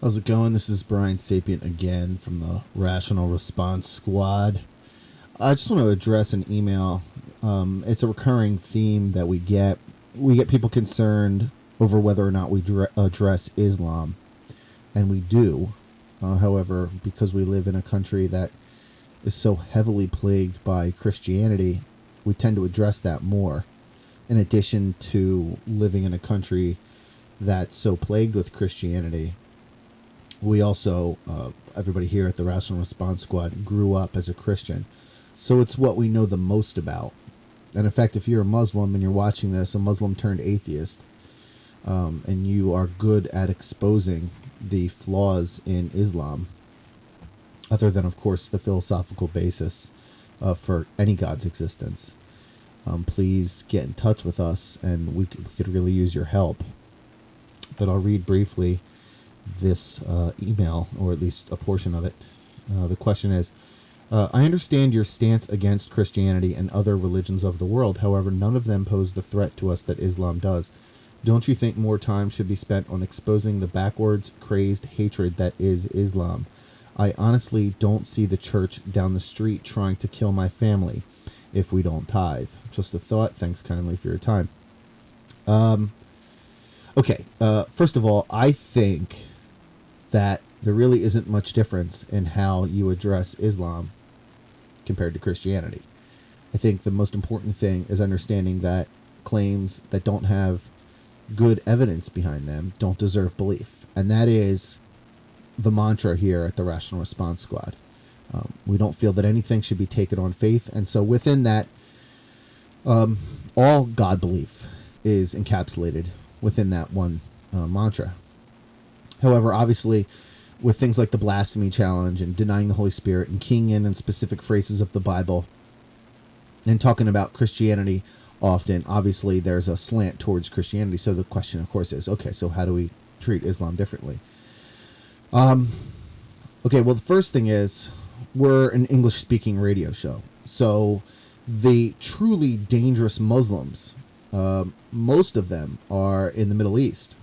How's it going? This is Brian Sapient again from the Rational Response Squad. I just want to address an email. It's a recurring theme that we get. We get people concerned over whether or not we address Islam, and we do. However, because we live in a country that is so heavily plagued by Christianity, we tend to address that more. In addition to living in a country that's so plagued with Christianity, we also, everybody here at the Rational Response Squad grew up as a Christian. So it's what we know the most about. And in fact, if you're a Muslim and you're watching this, a Muslim turned atheist, and you are good at exposing the flaws in Islam, other than, of course, the philosophical basis for any God's existence, please get in touch with us, and we could really use your help. But I'll read briefly this email, or at least a portion of it. The question is, I understand your stance against Christianity and other religions of the world. However, none of them pose the threat to us that Islam does. Don't you think more time should be spent on exposing the backwards, crazed hatred that is Islam? I honestly don't see the church down the street trying to kill my family if we don't tithe. Just a thought. Thanks kindly for your time. Okay, first of all, I think that there really isn't much difference in how you address Islam compared to Christianity. I think the most important thing is understanding that claims that don't have good evidence behind them don't deserve belief. And that is the mantra here at the Rational Response Squad. We don't feel that anything should be taken on faith. And so within that, all God belief is encapsulated within that one mantra. However, obviously, with things like the blasphemy challenge and denying the Holy Spirit and keying in on specific phrases of the Bible and talking about Christianity often, obviously there's a slant towards Christianity. So the question, of course, is, okay, so how do we treat Islam differently? Okay, well, the first thing is we're an English-speaking radio show. So the truly dangerous Muslims, most of them are in the Middle East.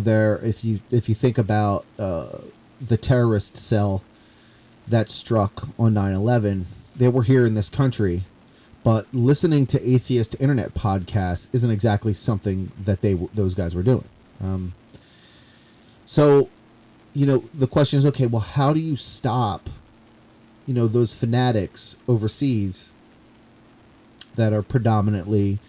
There, if you think about the terrorist cell that struck on 9/11, they were here in this country, but listening to atheist internet podcasts isn't exactly something that those guys were doing. So, the question is, okay, well, how do you stop, those fanatics overseas that are predominantly,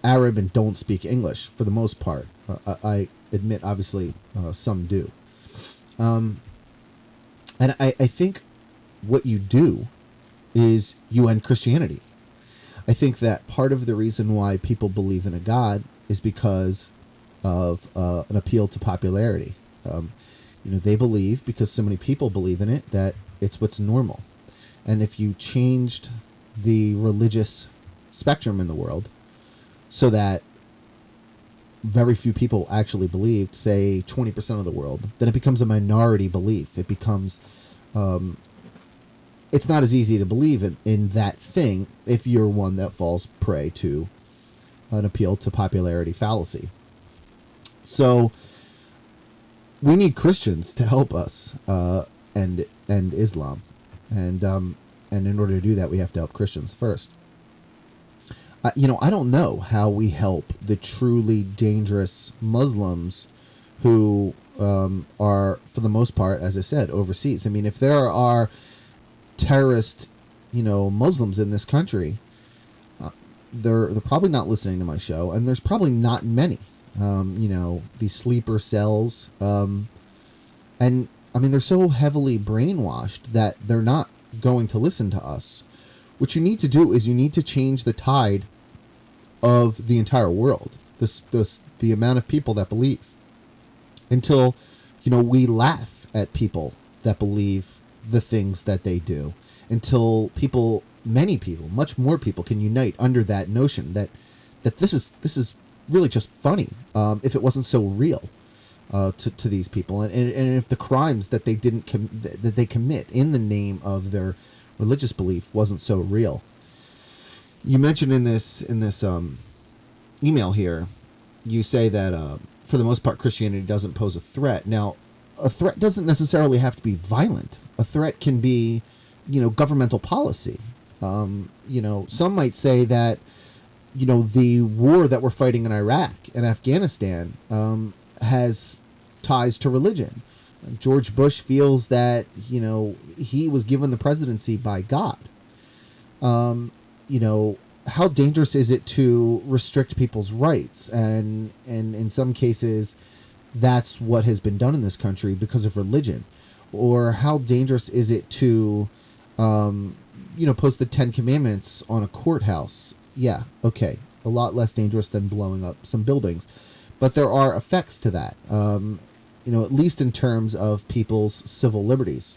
Arab and don't speak English for the most part? I admit, obviously, some do. And I think what you do is you end Christianity. I think that part of the reason why people believe in a God is because of an appeal to popularity. They believe, because so many people believe in it, that it's what's normal. And if you changed the religious spectrum in the world so that very few people actually believed, say 20% of the world, then it becomes a minority belief. It becomes, it's not as easy to believe in that thing if you're one that falls prey to an appeal to popularity fallacy. So we need Christians to help us end Islam, and in order to do that, we have to help Christians first. I don't know how we help the truly dangerous Muslims who are, for the most part, as I said, overseas. I mean, if there are terrorist, Muslims in this country, they're probably not listening to my show, and there's probably not many. These sleeper cells, and I mean, they're so heavily brainwashed that they're not going to listen to us. What you need to do is you need to change the tide of the entire world, the amount of people that believe, until, we laugh at people that believe the things that they do, until many people, much more people can unite under that notion that this is really just funny, if it wasn't so real to these people, and if the crimes that they commit in the name of their religious belief wasn't so real. You mentioned in this email here, you say that for the most part, Christianity doesn't pose a threat. Now, a threat doesn't necessarily have to be violent. A threat can be, governmental policy. Some might say that, the war that we're fighting in Iraq and Afghanistan has ties to religion. George Bush feels that, he was given the presidency by God. How dangerous is it to restrict people's rights? And in some cases, that's what has been done in this country because of religion. Or how dangerous is it to, post the 10 Commandments on a courthouse? Yeah, okay. A lot less dangerous than blowing up some buildings. But there are effects to that, at least in terms of people's civil liberties.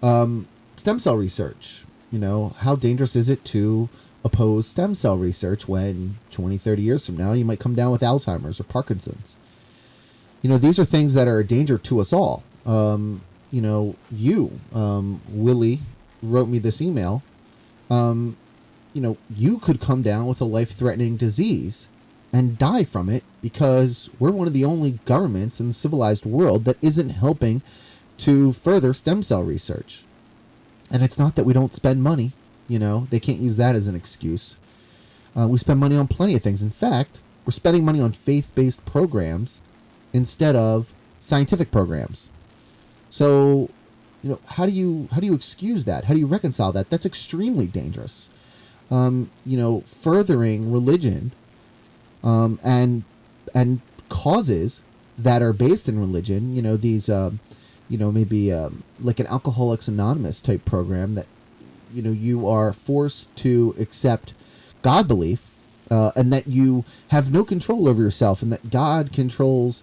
Stem cell research. How dangerous is it to oppose stem cell research when 20, 30 years from now you might come down with Alzheimer's or Parkinson's? These are things that are a danger to us all. Willie wrote me this email. You could come down with a life-threatening disease and die from it because we're one of the only governments in the civilized world that isn't helping to further stem cell research. And it's not that we don't spend money. They can't use that as an excuse. We spend money on plenty of things. In fact, we're spending money on faith-based programs instead of scientific programs. So, how do you excuse that? How do you reconcile that? That's extremely dangerous. Furthering religion and causes that are based in religion, these maybe like an Alcoholics Anonymous type program that you are forced to accept God belief, and that you have no control over yourself, and that God controls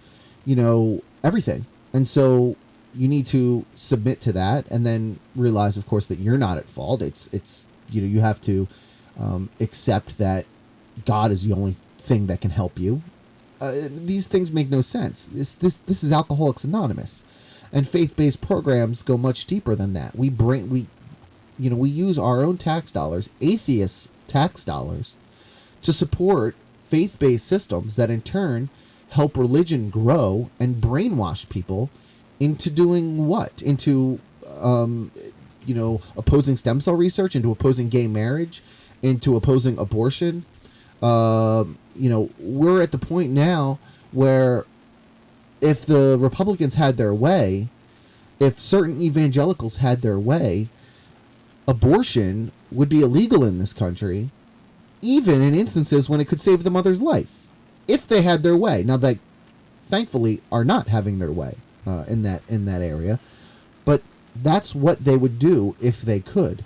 everything. And so you need to submit to that, and then realize, of course, that you're not at fault. It's you have to accept that God is the only thing that can help you. These things make no sense. This is Alcoholics Anonymous, and faith-based programs go much deeper than that. We use our own tax dollars, atheist tax dollars, to support faith-based systems that in turn help religion grow and brainwash people into doing what? Into opposing stem cell research, into opposing gay marriage, into opposing abortion. We're at the point now where if the Republicans had their way, if certain evangelicals had their way, abortion would be illegal in this country, even in instances when it could save the mother's life, if they had their way. Now, they thankfully are not having their way in that area, but that's what they would do if they could.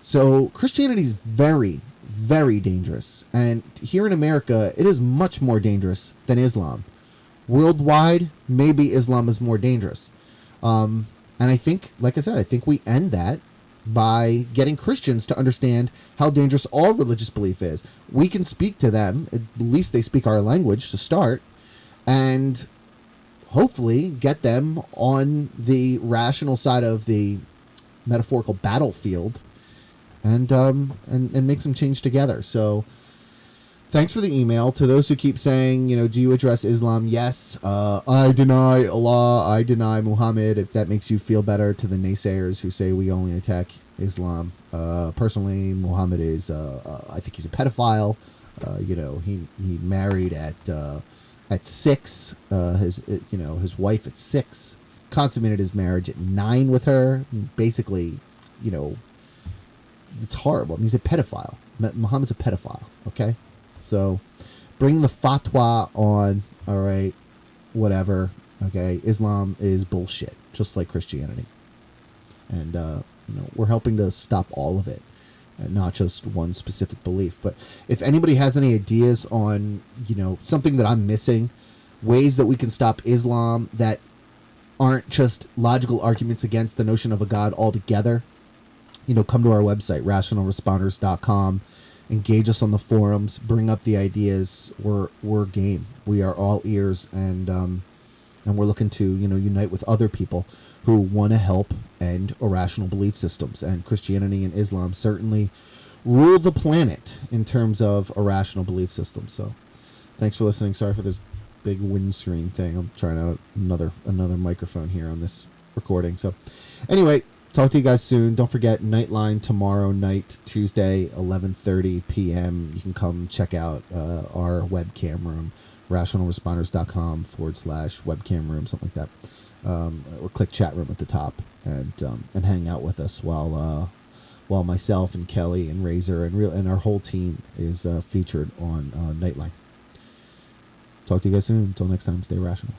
So Christianity is very, very dangerous, and here in America, it is much more dangerous than Islam. Worldwide, maybe Islam is more dangerous. And I think, like I said, I think we end that by getting Christians to understand how dangerous all religious belief is. We can speak to them, at least they speak our language to start, and hopefully get them on the rational side of the metaphorical battlefield, and make some change together. So thanks for the email. To those who keep saying, do you address Islam? Yes. I deny Allah. I deny Muhammad. If that makes you feel better. To the naysayers who say we only attack Islam. Personally, Muhammad is, I think he's a pedophile. He married at 6. His wife at 6. Consummated his marriage at 9 with her. Basically, it's horrible. I mean, he's a pedophile. Muhammad's a pedophile. Okay. So bring the fatwa on, all right, whatever, okay? Islam is bullshit, just like Christianity. And, we're helping to stop all of it, and not just one specific belief. But if anybody has any ideas on, something that I'm missing, ways that we can stop Islam that aren't just logical arguments against the notion of a God altogether, come to our website, rationalresponders.com. Engage us on the forums, bring up the ideas. We're game. We are all ears, and we're looking to unite with other people who want to help end irrational belief systems. And Christianity and Islam certainly rule the planet in terms of irrational belief systems. So thanks for listening. Sorry for this big windscreen thing. I'm trying out another microphone here on this recording. So anyway, talk to you guys soon. Don't forget Nightline tomorrow night, Tuesday, 11:30 p.m. You can come check out our webcam room, rationalresponders.com/webcam room, something like that. Or click chat room at the top and hang out with us while myself and Kelly and Razor and our whole team is featured on Nightline. Talk to you guys soon. Until next time, stay rational.